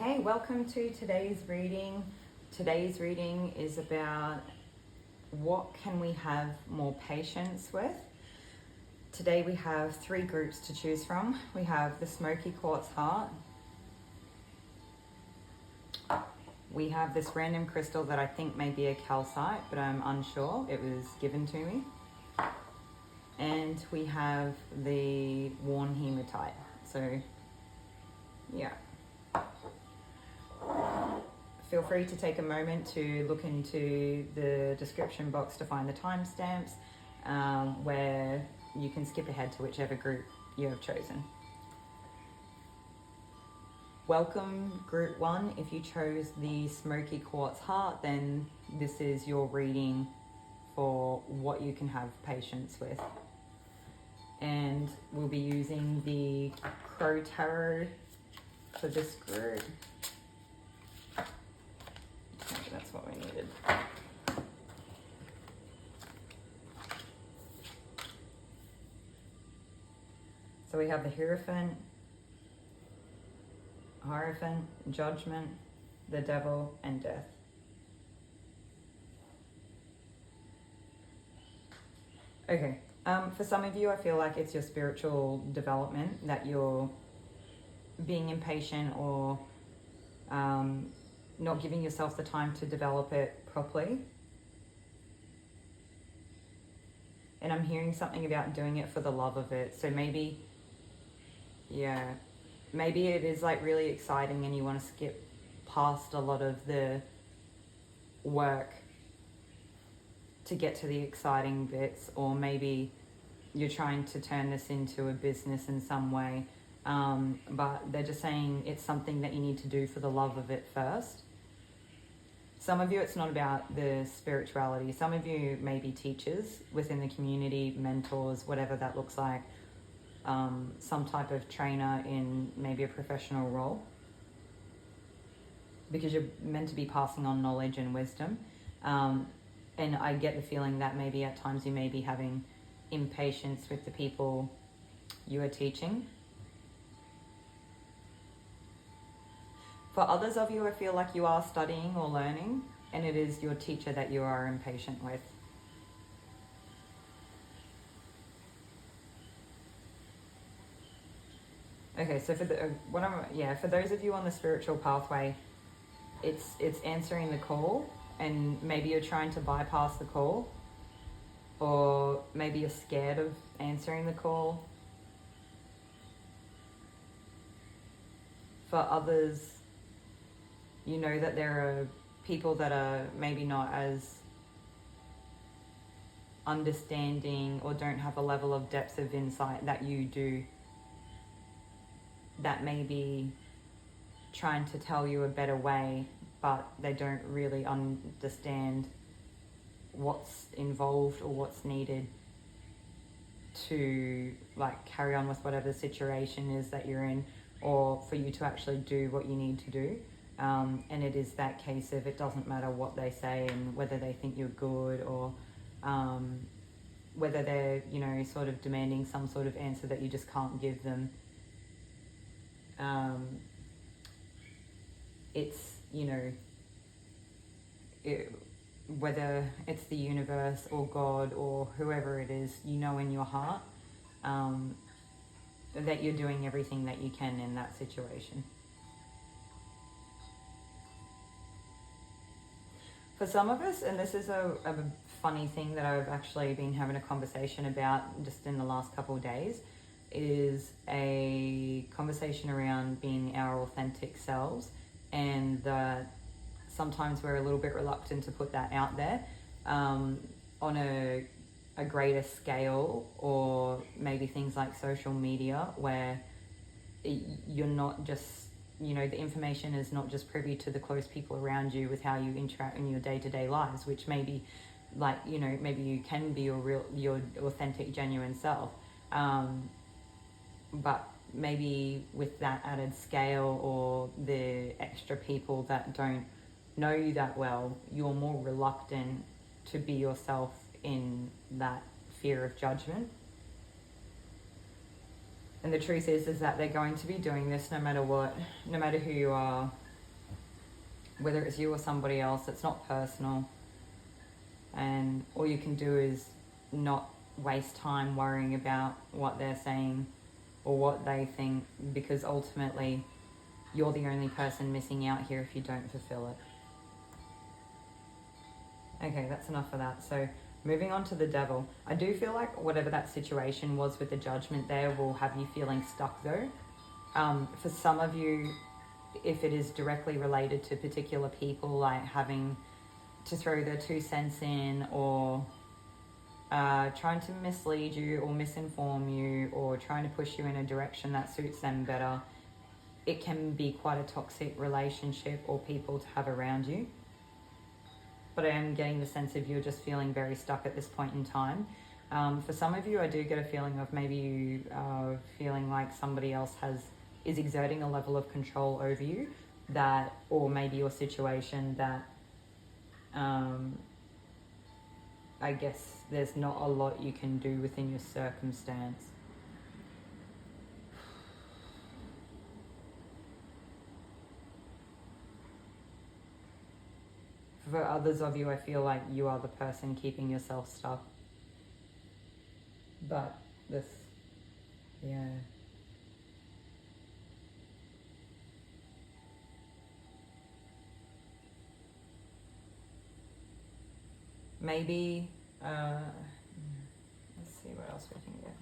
Hey, welcome to today's reading. Today's reading is about what can we have more patience with. Today we have three groups to choose from. We have the Smokey Quartz heart. We have this random crystal that I think may be a calcite, but I'm unsure. It was given to me. And we have the worn hematite. So, yeah. Feel free to take a moment to look into the description box to find the timestamps where you can skip ahead to whichever group you have chosen. Welcome group one. If you chose the Smokey Quartz heart, then this is your reading for what you can have patience with. And we'll be using the Crow Tarot for this group. Maybe that's what we needed. So we have the Hierophant, Judgment, the Devil, and Death. Okay, for some of you, I feel like it's your spiritual development that you're being impatient or not giving yourself the time to develop it properly. And I'm hearing something about doing it for the love of it. So maybe, yeah, maybe it is like really exciting and you want to skip past a lot of the work to get to the exciting bits, or maybe you're trying to turn this into a business in some way. But they're just saying it's something that you need to do for the love of it first. Some of you, it's not about the spirituality. Some of you may be teachers within the community, mentors, whatever that looks like. Some type of trainer in maybe a professional role. Because you're meant to be passing on knowledge and wisdom. And I get the feeling that maybe at times you may be having impatience with the people you are teaching. For others of you, I feel like you are studying or learning, and it is your teacher that you are impatient with. Okay, so for those of you on the spiritual pathway, it's answering the call, and maybe you're trying to bypass the call, or maybe you're scared of answering the call. For others, you know that there are people that are maybe not as understanding or don't have a level of depth of insight that you do, that may be trying to tell you a better way, but they don't really understand what's involved or what's needed to like carry on with whatever the situation is that you're in, or for you to actually do what you need to do. And it is that case of it doesn't matter what they say and whether they think you're good, or whether they're, sort of demanding some sort of answer that you just can't give them. It's, whether it's the universe or God or whoever it is, in your heart, that you're doing everything that you can in that situation. For some of us, and this is a funny thing that I've actually been having a conversation about just in the last couple of days, is a conversation around being our authentic selves, and that sometimes we're a little bit reluctant to put that out there on a greater scale, or maybe things like social media, where you're not just, the information is not just privy to the close people around you with how you interact in your day-to-day lives, which maybe like, maybe you can be your authentic, genuine self. But maybe with that added scale, or the extra people that don't know you that well, you're more reluctant to be yourself in that fear of judgment. And the truth is that they're going to be doing this no matter what, no matter who you are, whether it's you or somebody else. It's not personal, and all you can do is not waste time worrying about what they're saying or what they think, because ultimately you're the only person missing out here if you don't fulfill it. Okay, that's enough of that. So moving on to the devil. I do feel like whatever that situation was with the judgment there will have you feeling stuck though. For some of you, if it is directly related to particular people, like having to throw their 2 cents in, or trying to mislead you or misinform you, or trying to push you in a direction that suits them better, it can be quite a toxic relationship or people to have around you. But I am getting the sense of you're just feeling very stuck at this point in time. For some of you, I do get a feeling of maybe you feeling like somebody else is exerting a level of control over you, that, or maybe your situation that I guess there's not a lot you can do within your circumstance. For others of you, I feel like you are the person keeping yourself stuck. But this, yeah. Maybe, let's see what else we can get.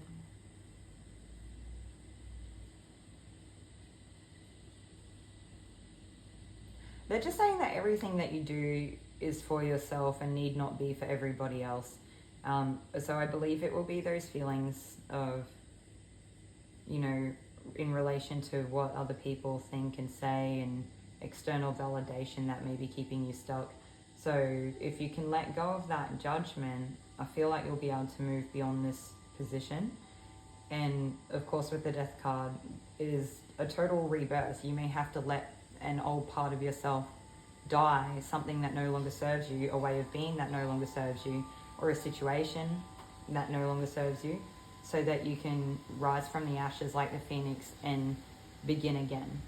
They're just saying that everything that you do is for yourself and need not be for everybody else. So I believe it will be those feelings of, you know, in relation to what other people think and say, and external validation that may be keeping you stuck. So if you can let go of that judgment, I feel like you'll be able to move beyond this position. And of course, with the death card, it is a total rebirth. You may have to let an old part of yourself die, something that no longer serves you, a way of being that no longer serves you, or a situation that no longer serves you, so that you can rise from the ashes like the phoenix and begin again.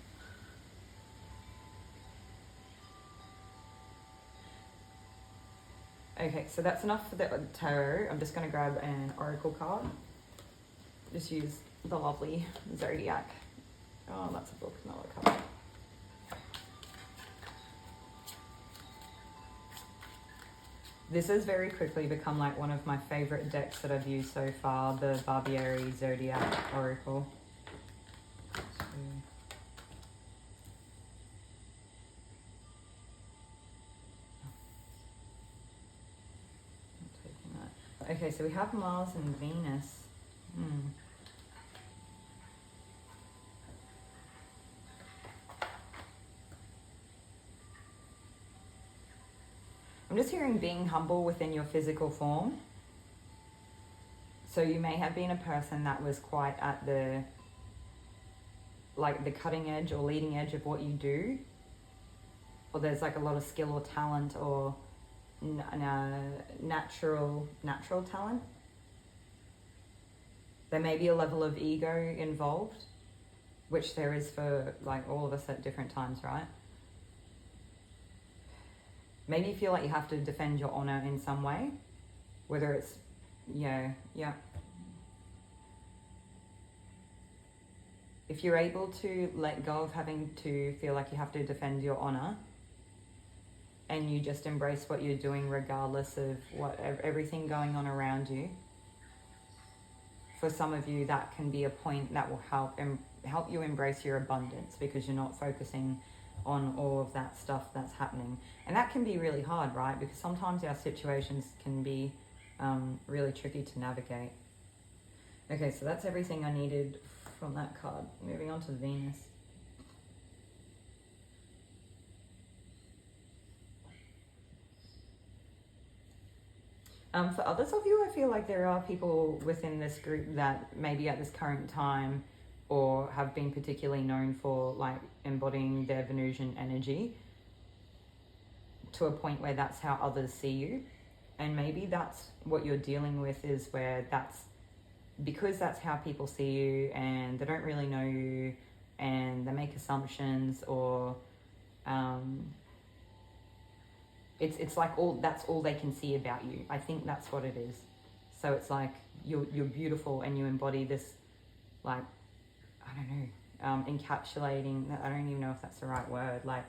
Okay, so that's enough for the tarot. I'm just going to grab an oracle card. Just use the lovely Zodiac. Oh, that's a book, not a card. This has very quickly become like one of my favorite decks that I've used so far, the Barbieri Zodiac Oracle. Okay, so we have Mars and Venus. I'm just hearing being humble within your physical form. So you may have been a person that was quite at the cutting edge or leading edge of what you do. Or there's like a lot of skill or talent, or natural talent. There may be a level of ego involved, which there is for like all of us at different times, right? Maybe you feel like you have to defend your honor in some way, whether it's, yeah. If you're able to let go of having to feel like you have to defend your honor, and you just embrace what you're doing regardless of everything going on around you, for some of you that can be a point that will help you embrace your abundance, because you're not focusing on all of that stuff that's happening. And that can be really hard, right? Because sometimes our situations can be really tricky to navigate. Okay, so that's everything I needed from that card. Moving on to Venus. For others of you, I feel like there are people within this group that maybe at this current time, or have been particularly known for like embodying their Venusian energy to a point where that's how others see you. And maybe that's what you're dealing with, is where because that's how people see you, and they don't really know you, and they make assumptions, or it's like that's all they can see about you. I think that's what it is. So it's like you're beautiful and you embody this, like, I don't know, encapsulating, I don't even know if that's the right word, like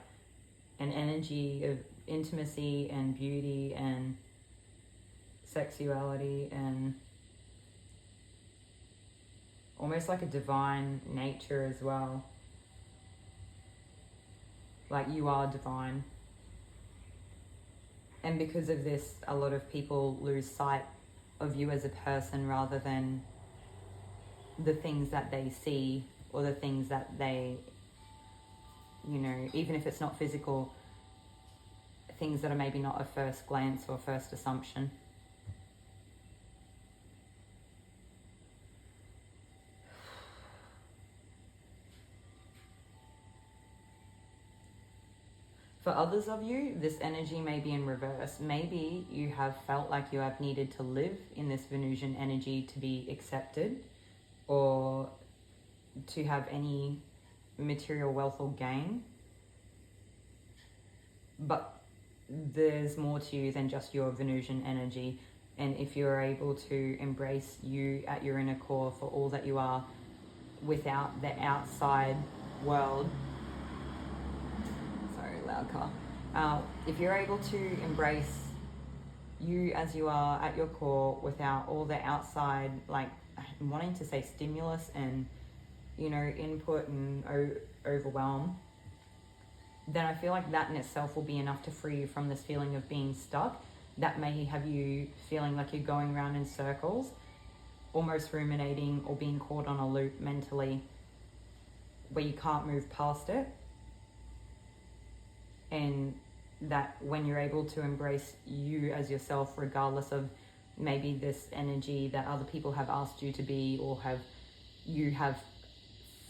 an energy of intimacy and beauty and sexuality and almost like a divine nature as well. Like you are divine. And because of this, a lot of people lose sight of you as a person rather than the things that they see or the things that they, you know, even if it's not physical, things that are maybe not a first glance or first assumption. For others of you, this energy may be in reverse. Maybe you have felt like you have needed to live in this Venusian energy to be accepted or to have any material wealth or gain. But there's more to you than just your Venusian energy. And if you're able to embrace you at your inner core for all that you are without the outside world, loud car. If you're able to embrace you as you are at your core without all the outside, like I'm wanting to say stimulus and, you know, input and overwhelm, then I feel like that in itself will be enough to free you from this feeling of being stuck. That may have you feeling like you're going around in circles, almost ruminating or being caught on a loop mentally where you can't move past it. And that when you're able to embrace you as yourself, regardless of maybe this energy that other people have asked you to be, or you have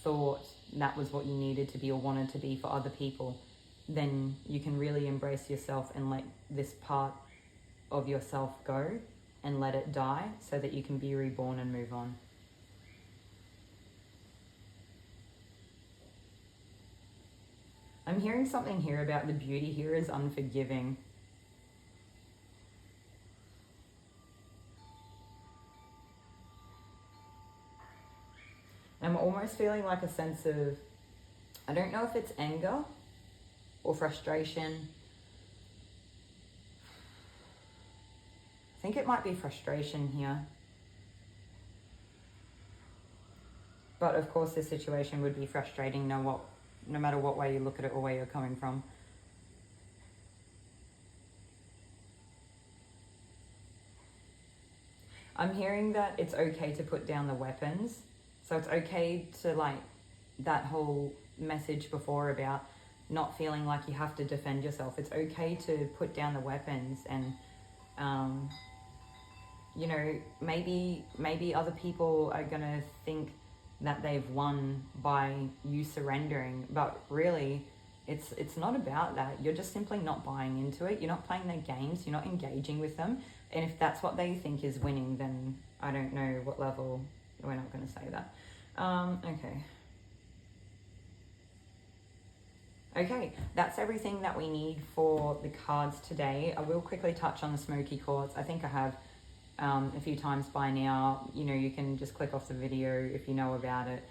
thought that was what you needed to be or wanted to be for other people, then you can really embrace yourself and let this part of yourself go and let it die so that you can be reborn and move on. I'm hearing something here about the beauty here is unforgiving. I'm almost feeling like a sense of, I don't know if it's anger or frustration. I think it might be frustration here. But of course this situation would be frustrating no matter what way you look at it or where you're coming from. I'm hearing that it's okay to put down the weapons. So it's okay to, like, that whole message before about not feeling like you have to defend yourself. It's okay to put down the weapons and, you know, maybe other people are going to think that they've won by you surrendering, but really it's not about that. You're just simply not buying into it. You're not playing their games. You're not engaging with them. And if that's what they think is winning, then I don't know what level. We're not going to say that. Okay, that's everything that we need for the cards today. I will quickly touch on the Smokey Quartz. I think I have a few times by now. You know, you can just click off the video if you know about it.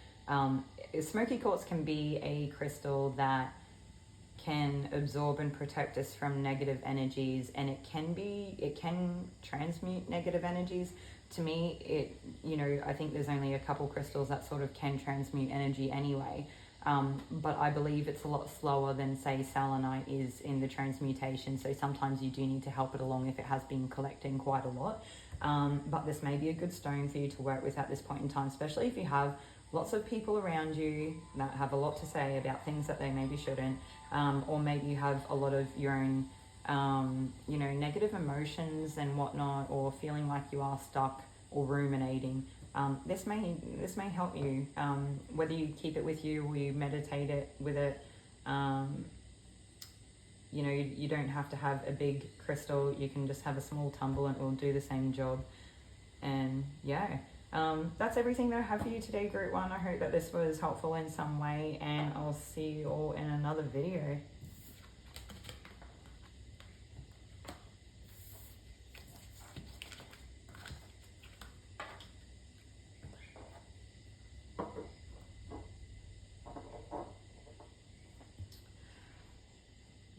Smokey Quartz can be a crystal that can absorb and protect us from negative energies, and it can transmute negative energies. To me, I think there's only a couple crystals that sort of can transmute energy anyway. But I believe it's a lot slower than, say, selenite is in the transmutation. So sometimes you do need to help it along if it has been collecting quite a lot. But this may be a good stone for you to work with at this point in time, especially if you have lots of people around you that have a lot to say about things that they maybe shouldn't, or maybe you have a lot of your own, negative emotions and whatnot, or feeling like you are stuck or ruminating. This may help you, whether you keep it with you or you meditate it with it. You don't have to have a big crystal. You can just have a small tumble and it will do the same job. And yeah, that's everything that I have for you today, Group 1. I hope that this was helpful in some way, and I'll see you all in another video.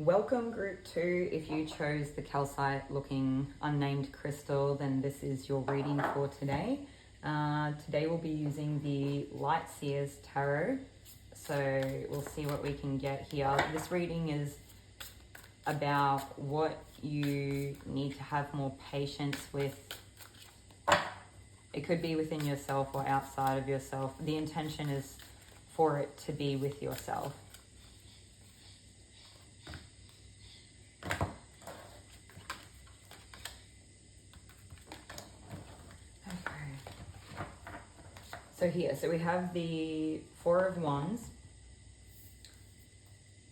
Welcome group 2. If you chose the calcite looking unnamed crystal, then this is your reading for today. Today we'll be using the Light Seers Tarot. So we'll see what we can get here. This reading is about what you need to have more patience with. It could be within yourself or outside of yourself. The intention is for it to be with yourself. So we have the Four of Wands,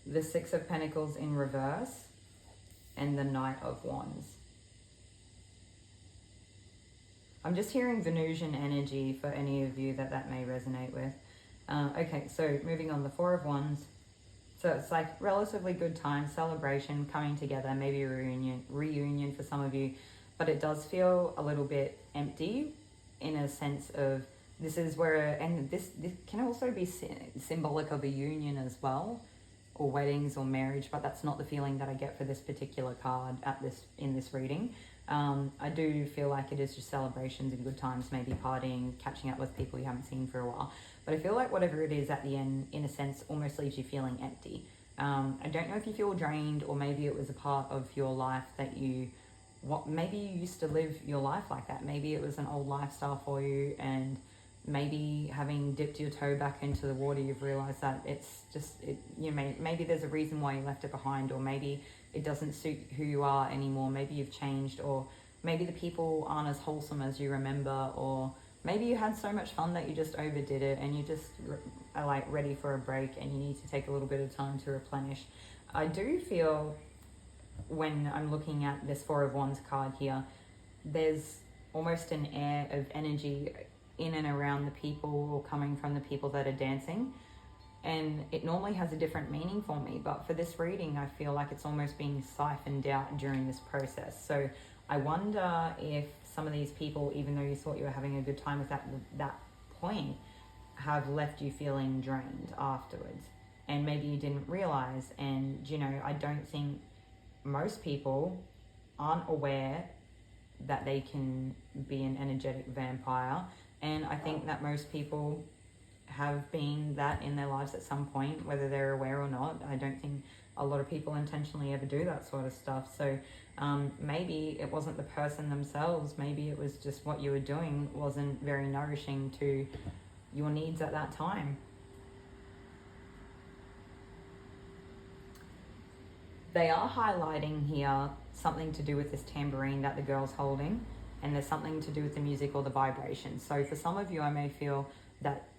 the Six of Pentacles in reverse, and the Knight of Wands. I'm just hearing Venusian energy for any of you that may resonate with. Okay, so moving on, the Four of Wands. So it's like relatively good time, celebration, coming together, maybe a reunion for some of you, but it does feel a little bit empty in a sense of this is where, and this can also be symbolic of a union as well, or weddings or marriage, but that's not the feeling that I get for this particular card in this reading. I do feel like it is just celebrations and good times, maybe partying, catching up with people you haven't seen for a while. But I feel like whatever it is at the end, in a sense, almost leaves you feeling empty. I don't know if you feel drained, or maybe it was a part of your life that maybe you used to live your life like that. Maybe it was an old lifestyle for you, and maybe having dipped your toe back into the water, you've realized that maybe there's a reason why you left it behind, or maybe it doesn't suit who you are anymore. Maybe you've changed, or maybe the people aren't as wholesome as you remember, or maybe you had so much fun that you just overdid it and you just are like ready for a break and you need to take a little bit of time to replenish. I do feel when I'm looking at this Four of Wands card here, there's almost an air of energy in and around the people, or coming from the people that are dancing. And it normally has a different meaning for me, but for this reading, I feel like it's almost being siphoned out during this process. So I wonder if some of these people, even though you thought you were having a good time with that point, have left you feeling drained afterwards. And maybe you didn't realize. And, I don't think most people aren't aware that they can be an energetic vampire. And I think that most people have been that in their lives at some point, whether they're aware or not. I don't think a lot of people intentionally ever do that sort of stuff. So maybe it wasn't the person themselves. Maybe it was just what you were doing wasn't very nourishing to your needs at that time. They are highlighting here something to do with this tambourine that the girl's holding, and there's something to do with the music or the vibration. So for some of you, I may feel that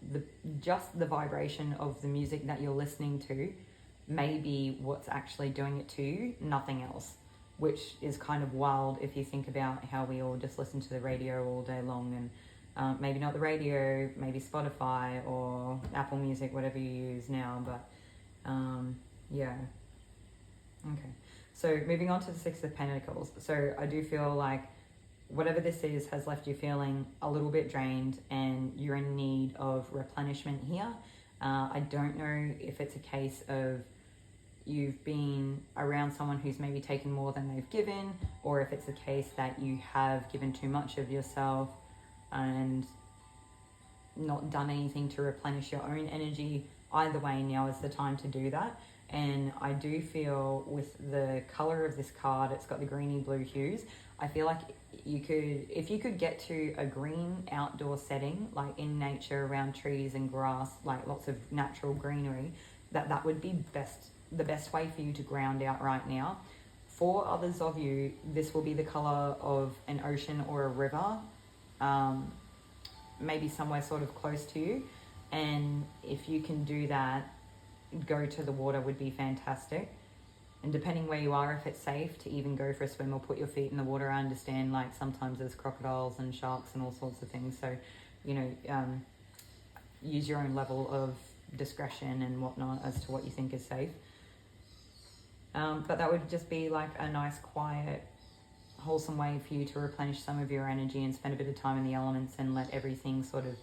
just the vibration of the music that you're listening to may be what's actually doing it to you, nothing else, which is kind of wild if you think about how we all just listen to the radio all day long. And maybe not the radio, maybe Spotify or Apple Music, whatever you use now. But yeah. Okay. So moving on to the Six of Pentacles. So I do feel like whatever this is has left you feeling a little bit drained, and you're in need of replenishment here. I don't know if it's a case of you've been around someone who's maybe taken more than they've given, or if it's a case that you have given too much of yourself and not done anything to replenish your own energy. Either way, now is the time to do that. And I do feel with the color of this card, it's got the greeny blue hues. I feel like if you could get to a green outdoor setting, like in nature around trees and grass, like lots of natural greenery, that would be the best way for you to ground out right now. For others of you, this will be the color of an ocean or a river, maybe somewhere sort of close to you. And if you can do that, go to the water would be fantastic. And depending where you are, if it's safe to even go for a swim or put your feet in the water, I understand like sometimes there's crocodiles and sharks and all sorts of things. So, use your own level of discretion and whatnot as to what you think is safe. But that would just be like a nice, quiet, wholesome way for you to replenish some of your energy and spend a bit of time in the elements and let everything sort of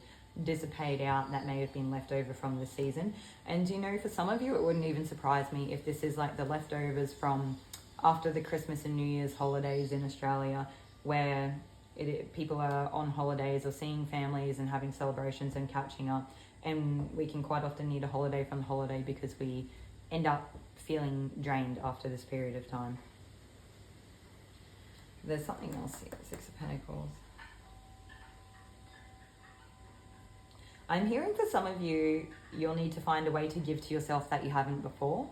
dissipate out that may have been left over from the season. And you know, for some of you, it wouldn't even surprise me if this is like the leftovers from after the Christmas and New Year's holidays in Australia, where people are on holidays or seeing families and having celebrations and catching up. And we can quite often need a holiday from the holiday because we end up feeling drained after this period of time. There's something else here, Six of Pentacles. I'm hearing for some of you, you'll need to find a way to give to yourself that you haven't before.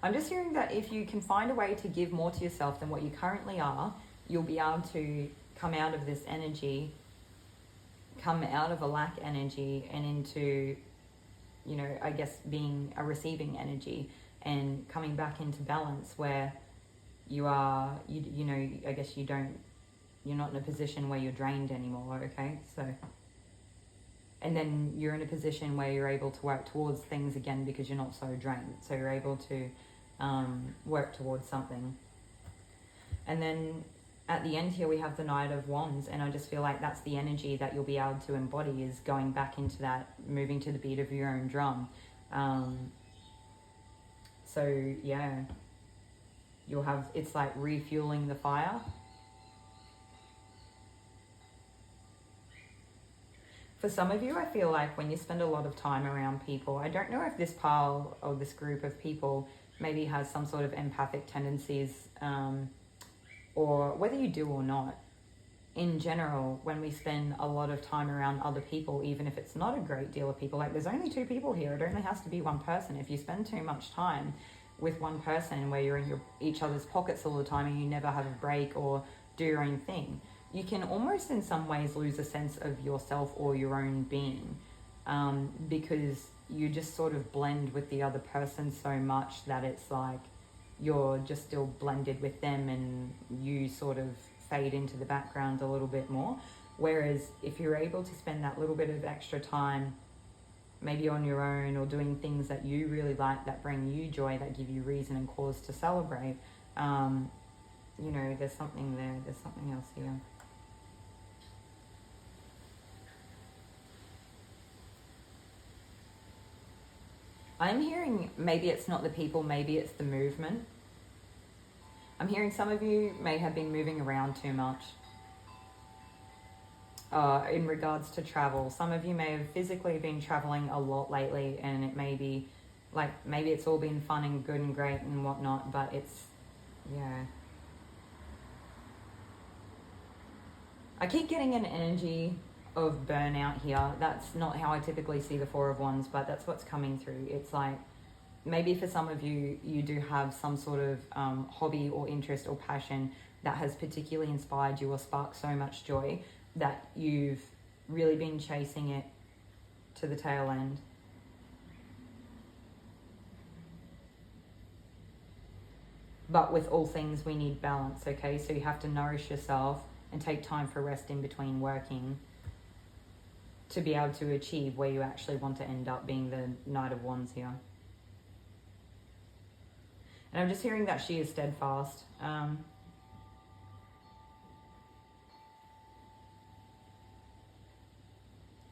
I'm just hearing that if you can find a way to give more to yourself than what you currently are, you'll be able to come out of this energy, come out of a lack energy and into, you know, I guess being a receiving energy and coming back into balance where you are, you know, I guess you're not in a position where you're drained anymore, okay? So, and then you're in a position where you're able to work towards things again because you're not so drained. So you're able to work towards something. And then at the end here we have the Knight of Wands, and I just feel like that's the energy that you'll be able to embody, is going back into that, moving to the beat of your own drum. So yeah, you'll have, it's like refueling the fire. For some of you, I feel like when you spend a lot of time around people, I don't know if this pile or this group of people maybe has some sort of empathic tendencies, or whether you do or not. In general, when we spend a lot of time around other people, even if it's not a great deal of people, like there's only 2 people here, it only has to be one person. If you spend too much time with one person where you're in each other's pockets all the time and you never have a break or do your own thing, you can almost in some ways lose a sense of yourself or your own being, because you just sort of blend with the other person so much that it's like you're just still blended with them and you sort of fade into the background a little bit more. Whereas if you're able to spend that little bit of extra time maybe on your own or doing things that you really like, that bring you joy, that give you reason and cause to celebrate, you know, there's something there, there's something else here. I'm hearing maybe it's not the people, maybe it's the movement. I'm hearing some of you may have been moving around too much in regards to travel. Some of you may have physically been traveling a lot lately, and it may be like, maybe it's all been fun and good and great and whatnot, but it's, yeah. I keep getting an energy of burnout here. That's not how I typically see the Four of Wands, but that's what's coming through. It's like, maybe for some of you, you do have some sort of hobby or interest or passion that has particularly inspired you or sparked so much joy that you've really been chasing it to the tail end. But with all things, we need balance, okay? So you have to nourish yourself and take time for rest in between working to be able to achieve where you actually want to end up, being the Knight of Wands here. And I'm just hearing that she is steadfast.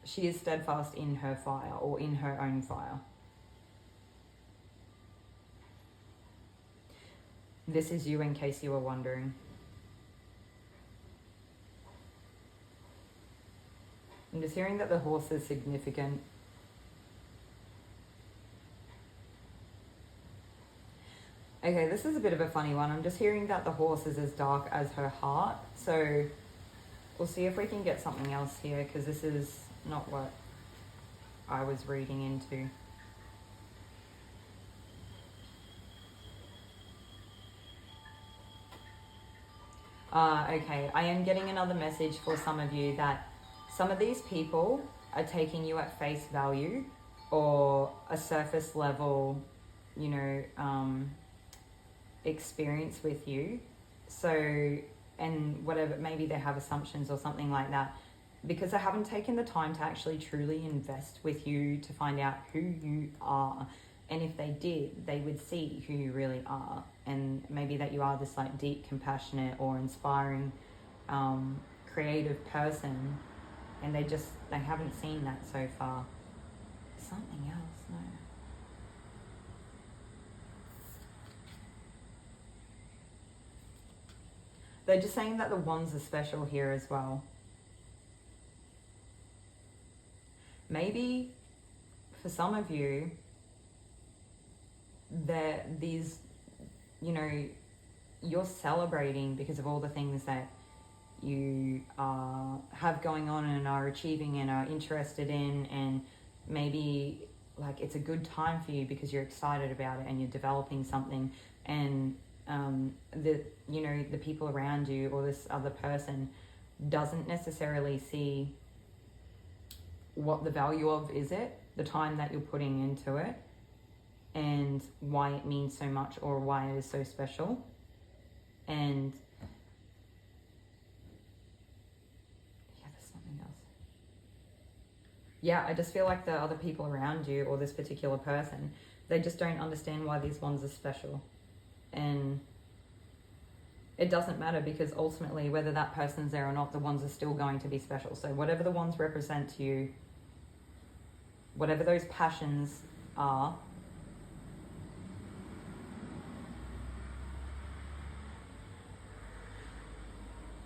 She is steadfast in her fire, or in her own fire. This is you, in case you were wondering. I'm just hearing that the horse is significant. Okay, this is a bit of a funny one. I'm just hearing that the horse is as dark as her heart. So we'll see if we can get something else here, because this is not what I was reading into. Okay, I am getting another message for some of you that some of these people are taking you at face value, or a surface level, you know, experience with you. So, and whatever, maybe they have assumptions or something like that, because they haven't taken the time to actually truly invest with you to find out who you are And if they did, they would see who you really are, and maybe that you are this like deep, compassionate or inspiring, creative person, and they haven't seen that so far. Something else, no. They're just saying that the wands are special here as well. Maybe for some of you, that these, you know, you're celebrating because of all the things that you have going on and are achieving and are interested in, and maybe like it's a good time for you because you're excited about it and you're developing something, and the people around you or this other person doesn't necessarily see what the value of is it, the time that you're putting into it, and why it means so much or why it is so special. And yeah, there's something else. Yeah, I just feel like the other people around you or this particular person, they just don't understand why these ones are special. And it doesn't matter, because ultimately whether that person's there or not, the ones are still going to be special. So whatever the ones represent to you, whatever those passions are,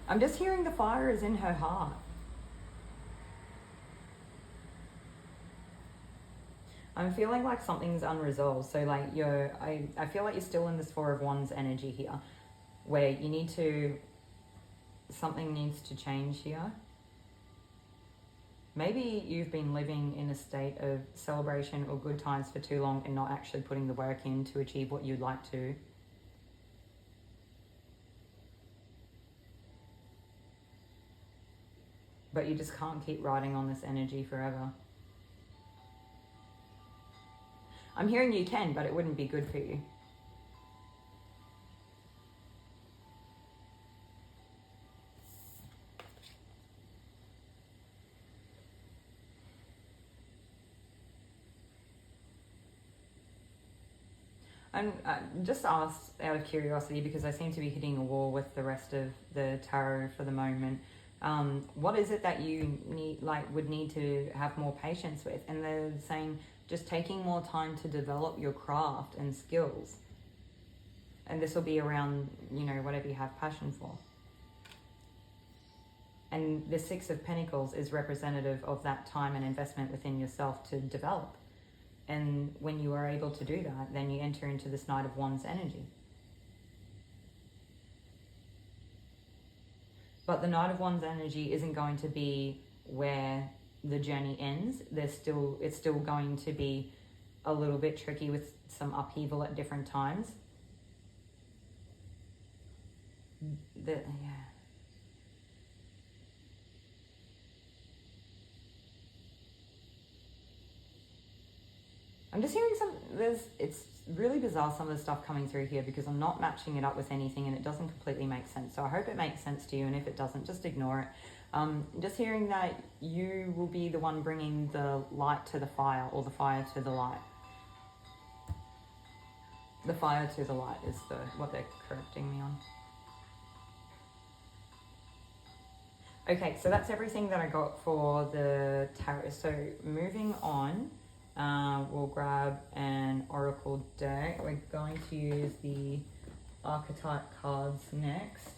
I'm just hearing the fire is in her heart. I'm feeling like something's unresolved. So like I feel like you're still in this Four of Wands energy here, where you need to, something needs to change here. Maybe you've been living in a state of celebration or good times for too long and not actually putting the work in to achieve what you'd like to. But you just can't keep riding on this energy forever. I'm hearing you can, but it wouldn't be good for you. I'm just asked out of curiosity, because I seem to be hitting a wall with the rest of the tarot for the moment. What is it that you would need to have more patience with? And they're saying just taking more time to develop your craft and skills. And this will be around, whatever you have passion for. And the Six of Pentacles is representative of that time and investment within yourself to develop. And when you are able to do that, then you enter into this Knight of Wands energy. But the Knight of Wands energy isn't going to be where the journey ends. It's still going to be a little bit tricky with some upheaval at different times. Yeah. I'm just hearing it's really bizarre, some of the stuff coming through here, because I'm not matching it up with anything and it doesn't completely make sense. So I hope it makes sense to you, and if it doesn't, just ignore it. Just hearing that you will be the one bringing the light to the fire, or the fire to the light. The fire to the light is what they're correcting me on. Okay, so that's everything that I got for the tarot. So moving on, we'll grab an oracle deck. We're going to use the Archetype cards next.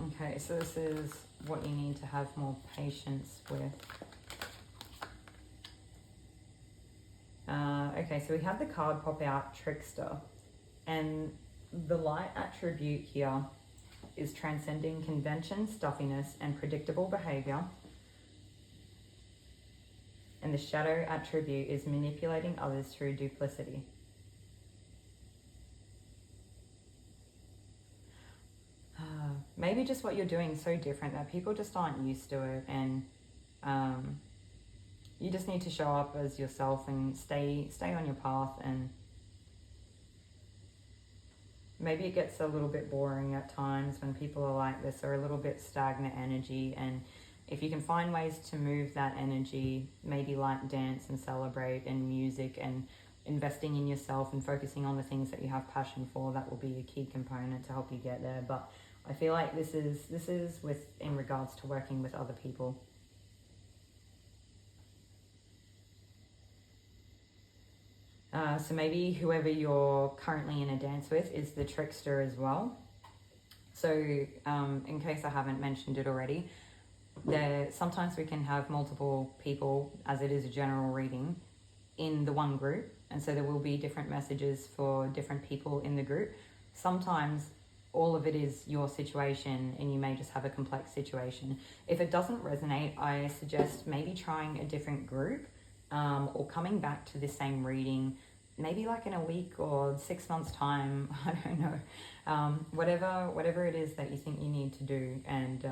Okay, so this is what you need to have more patience with. Okay, so we have the card pop out, Trickster. And the light attribute here is transcending convention, stuffiness, and predictable behavior. And the shadow attribute is manipulating others through duplicity. Maybe just what you're doing is so different that people just aren't used to it, and you just need to show up as yourself and stay on your path. And maybe it gets a little bit boring at times when people are like this, or a little bit stagnant energy, and if you can find ways to move that energy, maybe like dance and celebrate and music and investing in yourself and focusing on the things that you have passion for, that will be a key component to help you get there. But I feel like this is with in regards to working with other people. So maybe whoever you're currently in a dance with is the trickster as well. So in case I haven't mentioned it already, sometimes we can have multiple people, as it is a general reading, in the one group, and so there will be different messages for different people in the group. Sometimes all of it is your situation and you may just have a complex situation. If it doesn't resonate, I suggest maybe trying a different group, or coming back to the same reading maybe like in a week or 6 months time. I don't know, whatever it is that you think you need to do, and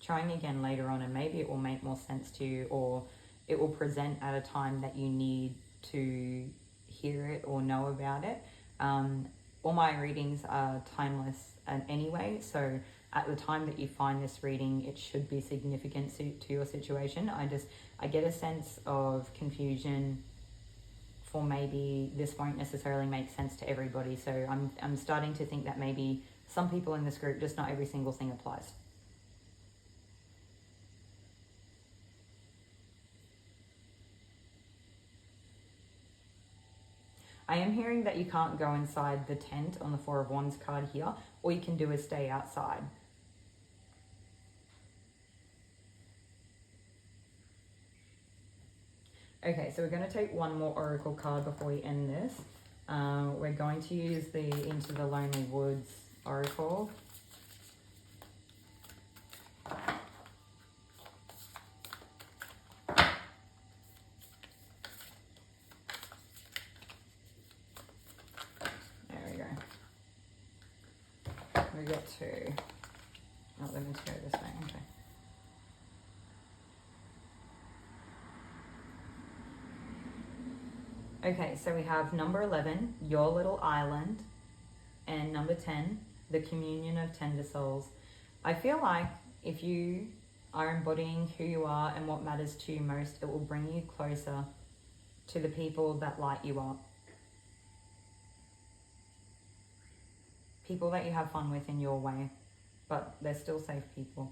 trying again later on, and maybe it will make more sense to you, or it will present at a time that you need to hear it or know about it. All my readings are timeless anyway, so at the time that you find this reading, it should be significant to your situation. I get a sense of confusion for maybe this won't necessarily make sense to everybody, so I'm starting to think that maybe some people in this group, just not every single thing applies. I am hearing that you can't go inside the tent on the Four of Wands card here. All you can do is stay outside. Okay, so we're going to take one more oracle card before we end this. We're going to use the Into the Lonely Woods oracle. We got two. Oh, let me go this way. Okay. Okay, so we have number 11, Your Little Island, and number 10, The Communion of Tender Souls. I feel like if you are embodying who you are and what matters to you most, it will bring you closer to the people that light you up. People that you have fun with in your way, but they're still safe people.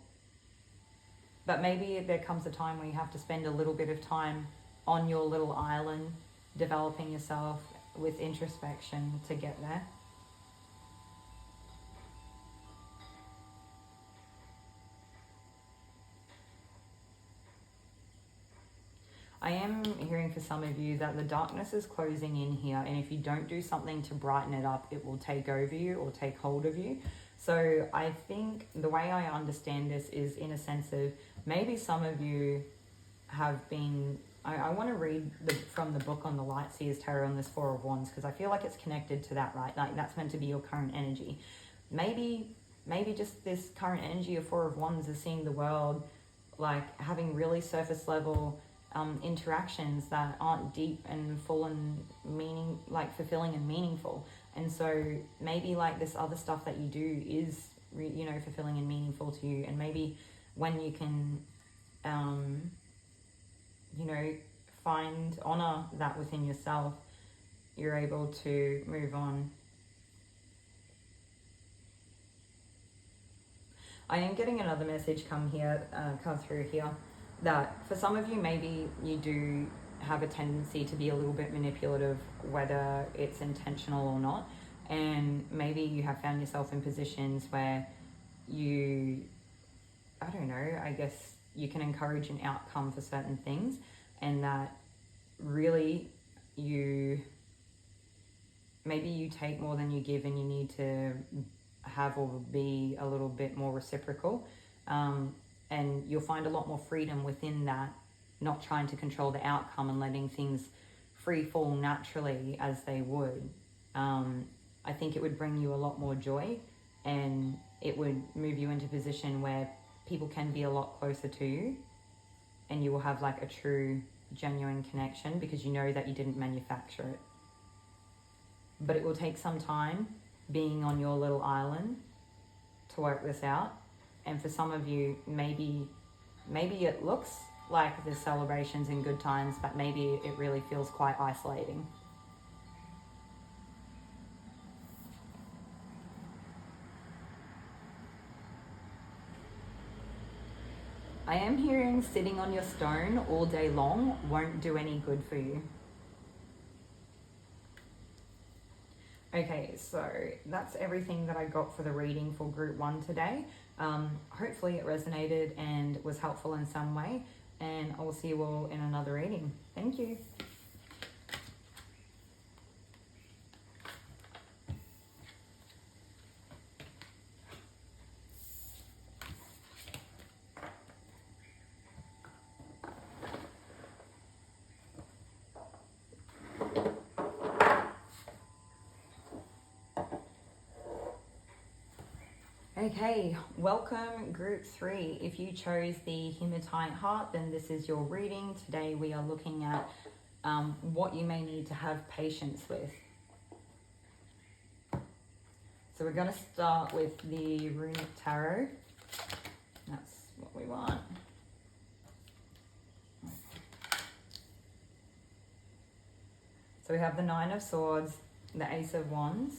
But maybe there comes a time where you have to spend a little bit of time on your little island, developing yourself with introspection to get there. I am hearing for some of you that the darkness is closing in here, and if you don't do something to brighten it up, it will take over you or take hold of you. So I think the way I understand this is in a sense of maybe some of you have been... I want to read from the book on the Light Seers Tarot on this Four of Wands, because I feel like it's connected to that, right? Like that's meant to be your current energy. Maybe just this current energy of Four of Wands is seeing the world like having really surface level interactions that aren't deep and full and fulfilling and meaningful. And so maybe like this other stuff that you do is fulfilling and meaningful to you, and maybe when you can honor that within yourself, you're able to move on. I am getting another message come through here, that for some of you, maybe you do have a tendency to be a little bit manipulative, whether it's intentional or not. And maybe you have found yourself in positions where you can encourage an outcome for certain things, and that really maybe you take more than you give, and you need to have or be a little bit more reciprocal. And you'll find a lot more freedom within that, not trying to control the outcome and letting things free fall naturally as they would. I think it would bring you a lot more joy, and it would move you into a position where people can be a lot closer to you, and you will have like a true, genuine connection because you know that you didn't manufacture it. But it will take some time being on your little island to work this out. And for some of you, maybe maybe it looks like there's celebrations and good times, but maybe it really feels quite isolating. I am hearing sitting on your stone all day long won't do any good for you. Okay, so that's everything that I got for the reading for group 1 today. Hopefully it resonated and was helpful in some way, and I will see you all in another reading. Thank you. Okay, welcome group 3. If you chose the Hematite Heart, then this is your reading. Today we are looking at what you may need to have patience with. So we're going to start with the Runic Tarot. That's what we want. So we have the Nine of Swords, the Ace of Wands.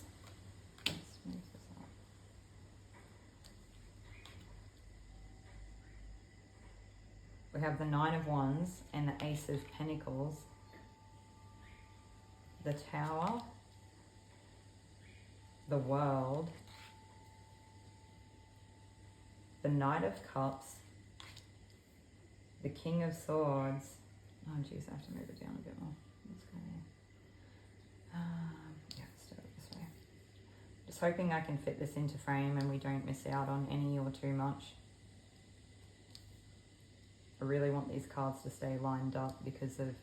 We have the Nine of Wands and the Ace of Pentacles, the Tower, the World, the Knight of Cups, the King of Swords. Oh geez, I have to move it down a bit more. Let's go there. Yeah, let's do it this way. Just hoping I can fit this into frame and we don't miss out on any or too much. I really want these cards to stay lined up because of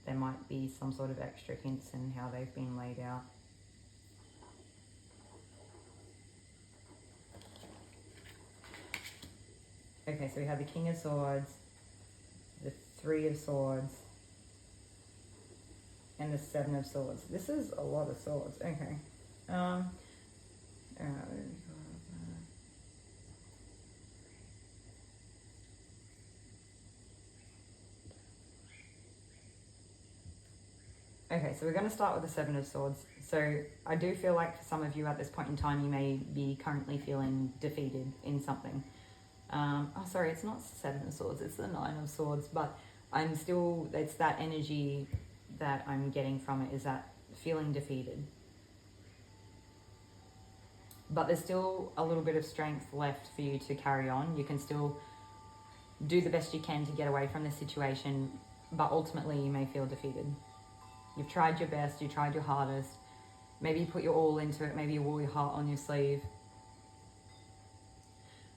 there might be some sort of extra hints in how they've been laid out. Okay, so we have the King of Swords, the Three of Swords, and the Seven of Swords. This is a lot of swords. Okay. Okay, so we're going to start with the Seven of Swords. So I do feel like for some of you at this point in time, you may be currently feeling defeated in something. Oh, sorry, it's not Seven of Swords, it's the Nine of Swords, but I'm still, it's that energy that I'm getting from it, is that feeling defeated. But there's still a little bit of strength left for you to carry on. You can still do the best you can to get away from this situation, but ultimately you may feel defeated. You've tried your best, you tried your hardest. Maybe you put your all into it, maybe you wore your heart on your sleeve.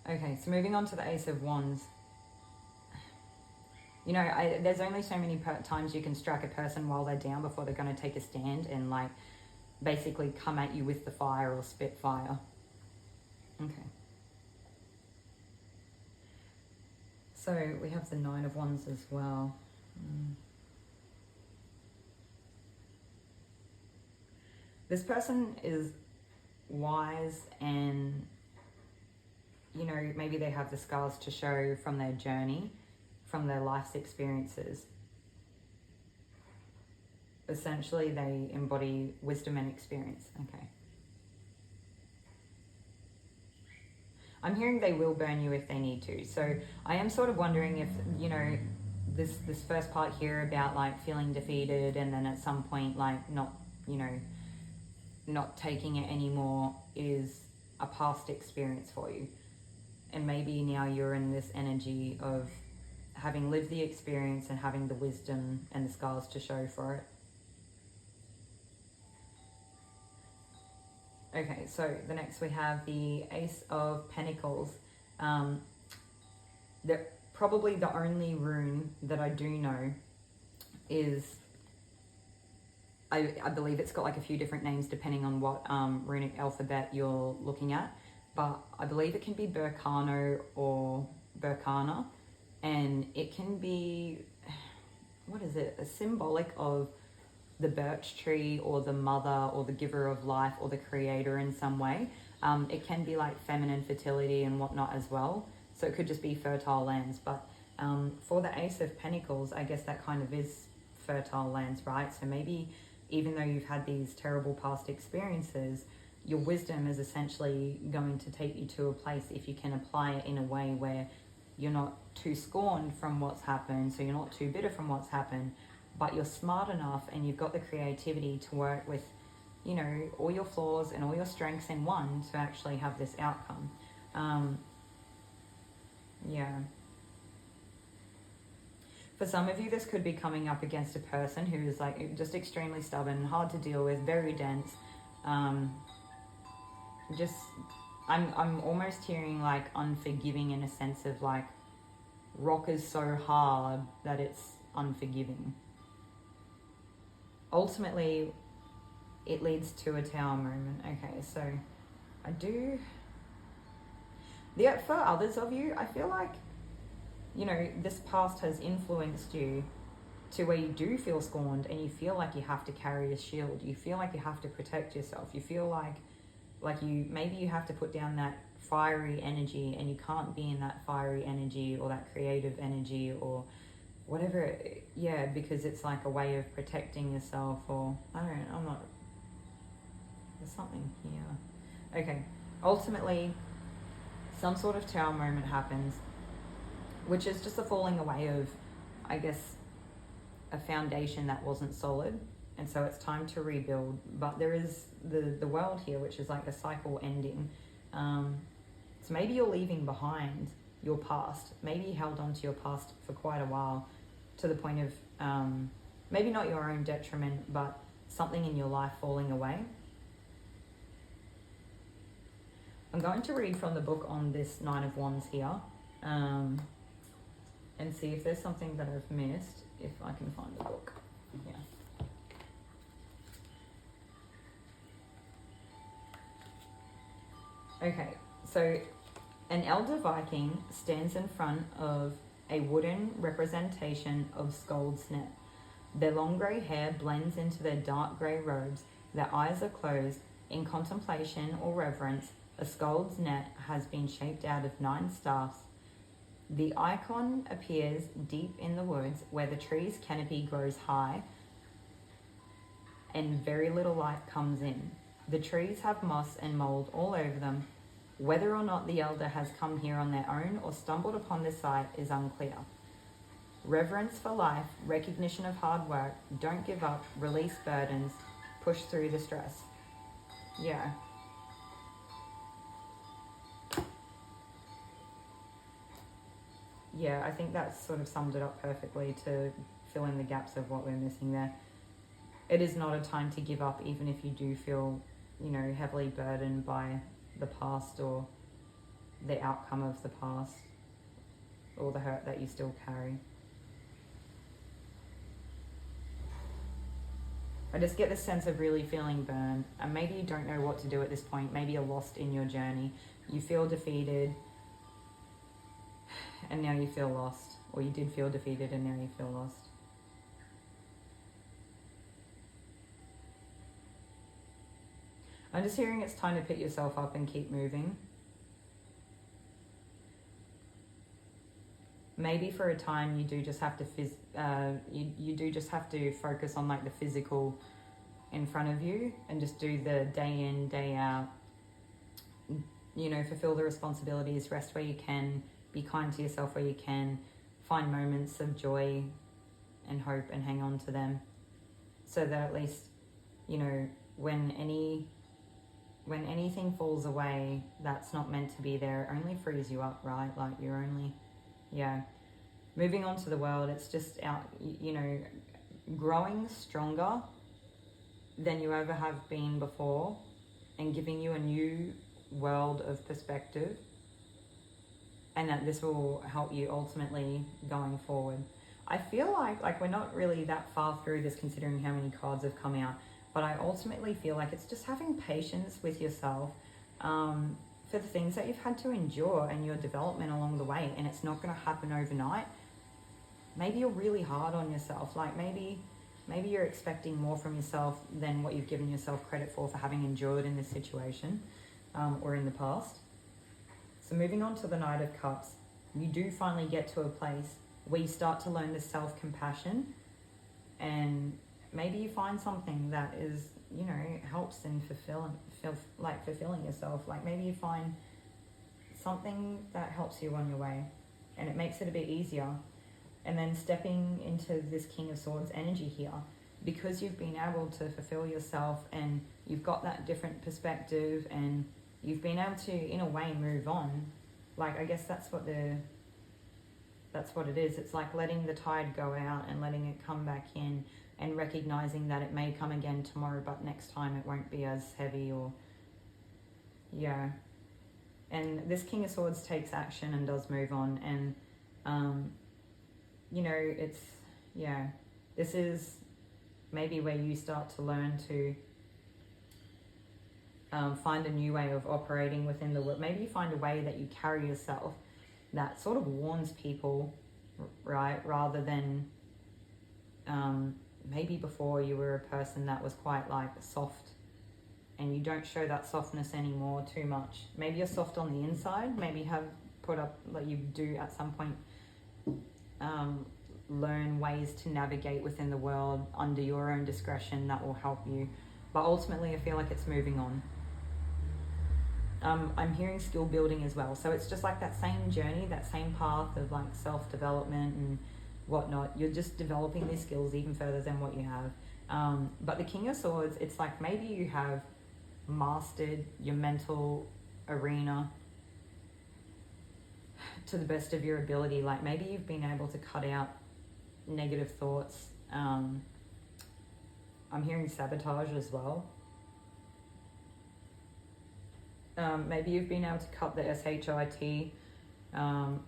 Okay, so moving on to the Ace of Wands. You know, there's only so many times you can strike a person while they're down before they're going to take a stand and like basically come at you with the fire or spit fire. Okay. So we have the Nine of Wands as well. This person is wise and, you know, maybe they have the scars to show from their journey, from their life's experiences. Essentially, they embody wisdom and experience. Okay. I'm hearing they will burn you if they need to. So I am sort of wondering if, you know, this first part here about like feeling defeated and then at some point like not, you know, not taking it anymore is a past experience for you. And maybe now you're in this energy of having lived the experience and having the wisdom and the scars to show for it. Okay, so the next we have the Ace of Pentacles. Probably the only rune that I do know is, I believe it's got like a few different names depending on what runic alphabet you're looking at, but I believe it can be Burkano or Burkana, and it can be, what is it, a symbolic of the birch tree or the mother or the giver of life or the creator in some way. It can be like feminine fertility and whatnot as well. So it could just be fertile lands. But for the Ace of Pentacles, I guess that kind of is fertile lands, right? So maybe even though you've had these terrible past experiences, your wisdom is essentially going to take you to a place, if you can apply it in a way where you're not too scorned from what's happened, so you're not too bitter from what's happened, but you're smart enough and you've got the creativity to work with, you know, all your flaws and all your strengths in one to actually have this outcome. Yeah. For some of you, this could be coming up against a person who is like just extremely stubborn, hard to deal with, very dense. I'm almost hearing like unforgiving, in a sense of like rock is so hard that it's unforgiving. Ultimately, it leads to a tower moment. Okay, so I do... For others of you, I feel like, you know, this past has influenced you to where you do feel scorned and you feel like you have to carry a shield. You feel like you have to protect yourself. You feel like maybe you have to put down that fiery energy, and you can't be in that fiery energy or that creative energy or whatever. Yeah, because it's like a way of protecting yourself, or there's something here. Okay, ultimately, some sort of tower moment happens, which is just a falling away of, I guess, a foundation that wasn't solid. And so it's time to rebuild. But there is the world here, which is like a cycle ending. So maybe you're leaving behind your past. Maybe you held on to your past for quite a while, to the point of maybe not your own detriment, but something in your life falling away. I'm going to read from the book on this Nine of Wands here, and see if there's something that I've missed, if I can find the book. Yeah. Okay, so an elder Viking stands in front of a wooden representation of Skold's net. Their long grey hair blends into their dark grey robes. Their eyes are closed. In contemplation or reverence, a Skold's net has been shaped out of 9 staffs. The icon appears deep in the woods, where the tree's canopy grows high and very little light comes in. The trees have moss and mold all over them. Whether or not the elder has come here on their own or stumbled upon this site is unclear. Reverence for life, recognition of hard work, don't give up, release burdens, push through the stress. Yeah. Yeah, I think that sort of summed it up perfectly to fill in the gaps of what we're missing there. It is not a time to give up, even if you do feel, you know, heavily burdened by the past or the outcome of the past or the hurt that you still carry. I just get this sense of really feeling burned, and maybe you don't know what to do at this point. Maybe you're lost in your journey. You feel defeated, and now you feel lost. Or you did feel defeated, and now you feel lost. I'm just hearing it's time to pick yourself up and keep moving. Maybe for a time you do just have to you do just have to focus on like the physical in front of you and just do the day in, day out. You know, fulfill the responsibilities, rest where you can, be kind to yourself where you can, find moments of joy and hope and hang on to them, so that at least, you know, when anything falls away that's not meant to be there, it only frees you up, right? Like you're only, yeah. Moving on to the world, it's just out, you know, growing stronger than you ever have been before and giving you a new world of perspective, and that this will help you ultimately going forward. I feel like we're not really that far through this considering how many cards have come out, but I ultimately feel like it's just having patience with yourself for the things that you've had to endure and your development along the way, and it's not going to happen overnight. Maybe you're really hard on yourself. Like maybe you're expecting more from yourself than what you've given yourself credit for having endured in this situation or in the past. So moving on to the Knight of Cups. you do finally get to a place where you start to learn the self-compassion, and maybe you find something that is, you know, helps in fulfilling yourself. Like maybe you find something that helps you on your way and it makes it a bit easier. And then stepping into this King of Swords energy here, because you've been able to fulfill yourself and you've got that different perspective and you've been able to, in a way, move on. Like, I guess that's what it is. It's like letting the tide go out and letting it come back in, and recognizing that it may come again tomorrow, but next time it won't be as heavy, or, yeah. And this King of Swords takes action and does move on. And, you know, it's, yeah, this is maybe where you start to learn to find a new way of operating within the world. Maybe you find a way that you carry yourself that sort of warns people, right? Rather than maybe before you were a person that was quite like soft, and you don't show that softness anymore too much. Maybe you're soft on the inside. Maybe have put up, like you do at some point, learn ways to navigate within the world under your own discretion that will help you. But ultimately, I feel like it's moving on. I'm hearing skill building as well. So it's just like that same journey, that same path of like self-development and whatnot. You're just developing these skills even further than what you have. But the King of Swords, it's like maybe you have mastered your mental arena to the best of your ability. Like maybe you've been able to cut out negative thoughts. I'm hearing sabotage as well. Maybe you've been able to cut the SHIT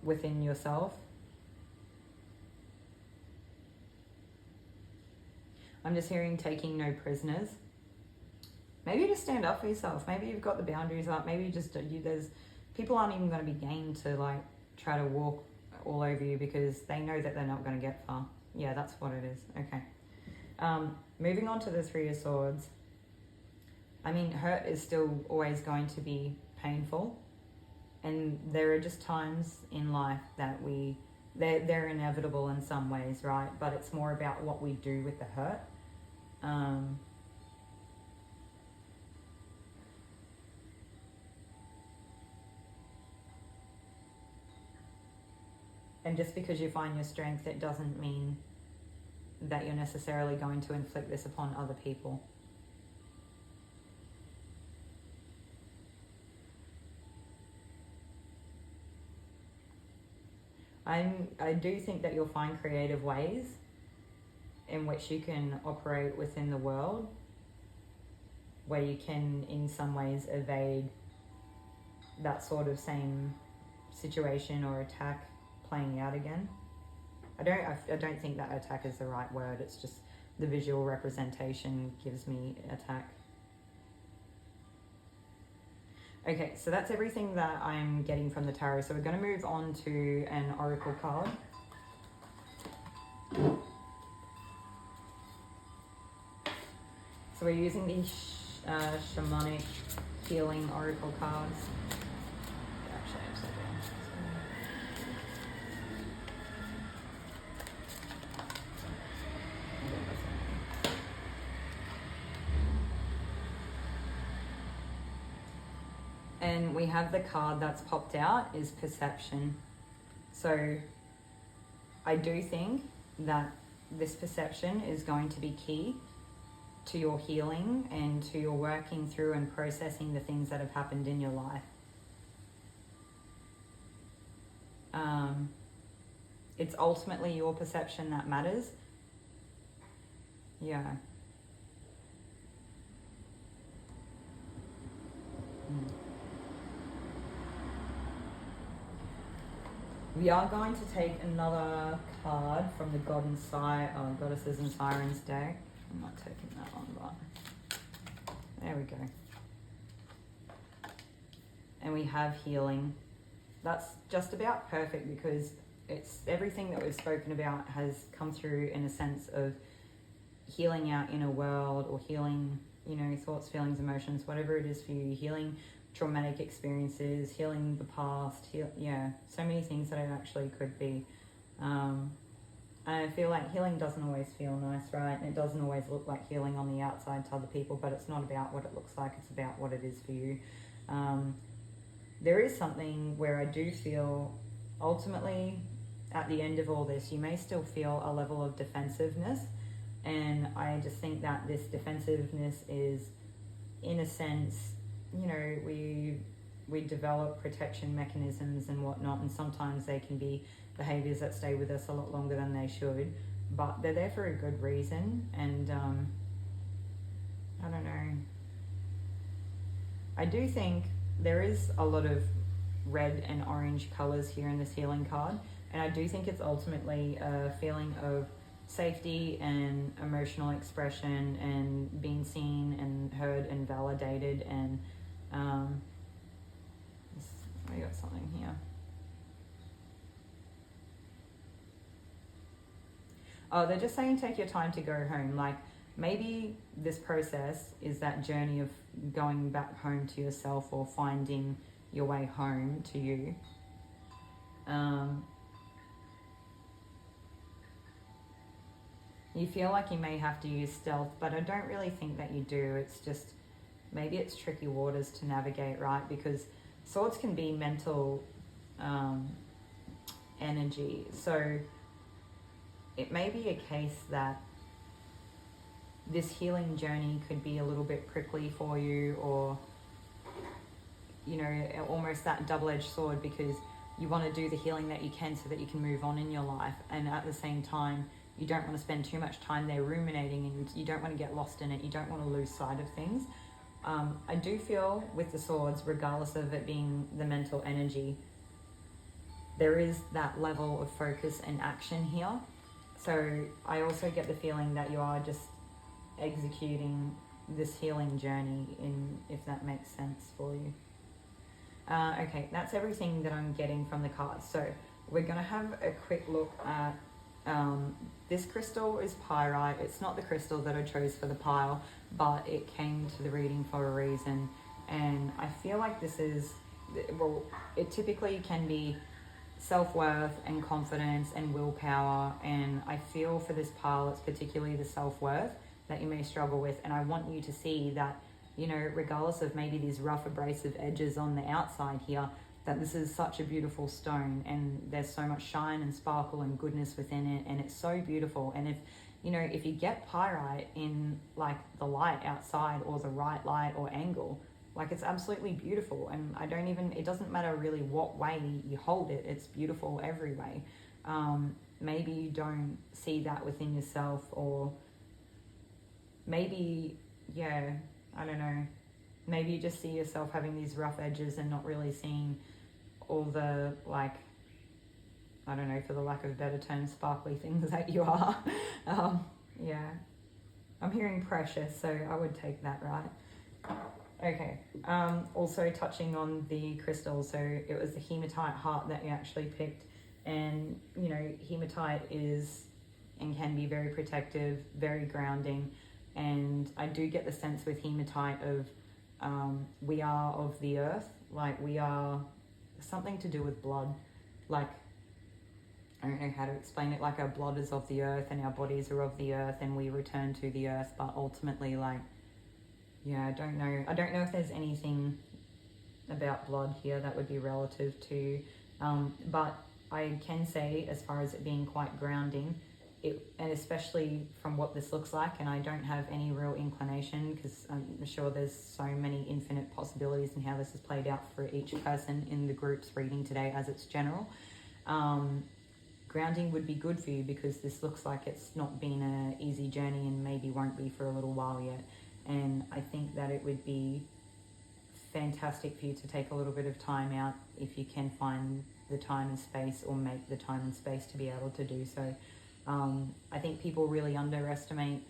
within yourself. I'm just hearing taking no prisoners. Maybe you just stand up for yourself. Maybe you've got the boundaries up. Maybe there's people aren't even going to be game to like try to walk all over you because they know that they're not going to get far. Yeah, that's what it is. Okay. Moving on to the Three of Swords. I mean, hurt is still always going to be painful. And there are just times in life that they're inevitable in some ways, right? But it's more about what we do with the hurt. And just because you find your strength, it doesn't mean that you're necessarily going to inflict this upon other people. I do think that you'll find creative ways in which you can operate within the world, where you can in some ways evade that sort of same situation or attack playing out again. I don't think that attack is the right word. It's just the visual representation gives me attack. Okay, so that's everything that I'm getting from the tarot. So we're going to move on to an oracle card. So we're using the Shamanic healing oracle cards. Actually, I'm upside down. And we have the card that's popped out is perception. So I do think that this perception is going to be key to your healing and to your working through and processing the things that have happened in your life. It's ultimately your perception that matters. Yeah. We are going to take another card from the Goddesses and Sirens deck. I'm not taking that one, but there we go. And we have healing. That's just about perfect because it's everything that we've spoken about has come through in a sense of healing our inner world or healing, you know, thoughts, feelings, emotions, whatever it is for you, healing traumatic experiences, healing the past, so many things that it actually could be. I feel like healing doesn't always feel nice, right? And it doesn't always look like healing on the outside to other people, but it's not about what it looks like, it's about what it is for you. There is something where I do feel, ultimately, at the end of all this, you may still feel a level of defensiveness. And I just think that this defensiveness is, in a sense, you know, we develop protection mechanisms and whatnot, and sometimes they can be behaviors that stay with us a lot longer than they should, but they're there for a good reason. And I don't know, I do think there is a lot of red and orange colors here in this healing card, and I do think it's ultimately a feeling of safety and emotional expression and being seen and heard and validated. And I got something here. Oh, they're just saying take your time to go home. Like, maybe this process is that journey of going back home to yourself, or finding your way home to you. You feel like you may have to use stealth, but I don't really think that you do. It's just, maybe it's tricky waters to navigate, right? Because swords can be mental energy. So it may be a case that this healing journey could be a little bit prickly for you, or, you know, almost that double-edged sword, because you want to do the healing that you can so that you can move on in your life, and at the same time you don't want to spend too much time there ruminating, and you don't want to get lost in it, you don't want to lose sight of things. I do feel with the swords, regardless of it being the mental energy, there is that level of focus and action here. So I also get the feeling that you are just executing this healing journey, if that makes sense for you. Okay, that's everything that I'm getting from the cards. So we're going to have a quick look at this crystal is pyrite. It's not the crystal that I chose for the pile, but it came to the reading for a reason. And I feel like this is, well, it typically can be self-worth and confidence and willpower, and I feel for this pile it's particularly the self-worth that you may struggle with. And I want you to see that, you know, regardless of maybe these rough abrasive edges on the outside here, that this is such a beautiful stone, and there's so much shine and sparkle and goodness within it, and it's so beautiful. And if, you know, if you get pyrite in like the light outside, or the right light or angle, like, it's absolutely beautiful. And it doesn't matter really what way you hold it, it's beautiful every way. Maybe you don't see that within yourself, or maybe, I don't know, maybe you just see yourself having these rough edges and not really seeing all the, like, I don't know, for the lack of a better term, sparkly things that you are. I'm hearing precious, so I would take that, right? Okay, also touching on the crystal, so it was the hematite heart that you actually picked. And, you know, hematite is and can be very protective, very grounding. And I do get the sense with hematite of we are of the earth, like we are something to do with blood. Like, I don't know how to explain it, like our blood is of the earth and our bodies are of the earth and we return to the earth, but ultimately, like, I don't know if there's anything about blood here that would be relative to, but I can say, as far as it being quite grounding, and especially from what this looks like, and I don't have any real inclination, because I'm sure there's so many infinite possibilities in how this is played out for each person in the group's reading today, as it's general. Grounding would be good for you, because this looks like it's not been an easy journey and maybe won't be for a little while yet. And I think that it would be fantastic for you to take a little bit of time out, if you can find the time and space, or make the time and space to be able to do so. I think people really underestimate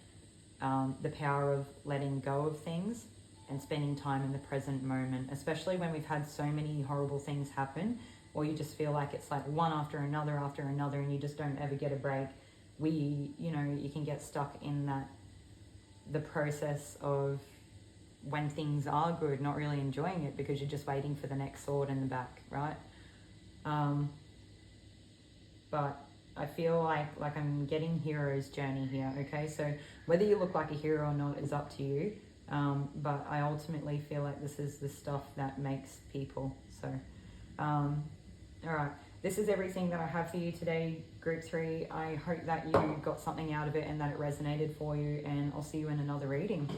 the power of letting go of things and spending time in the present moment, especially when we've had so many horrible things happen, or you just feel like it's like one after another, and you just don't ever get a break. You can get stuck in that, the process of when things are good, not really enjoying it because you're just waiting for the next sword in the back, right? But I feel like I'm getting hero's journey here, okay? So whether you look like a hero or not is up to you. But I ultimately feel like this is the stuff that makes people. So, all right. This is everything that I have for you today, Group 3. I hope that you got something out of it and that it resonated for you, and I'll see you in another reading.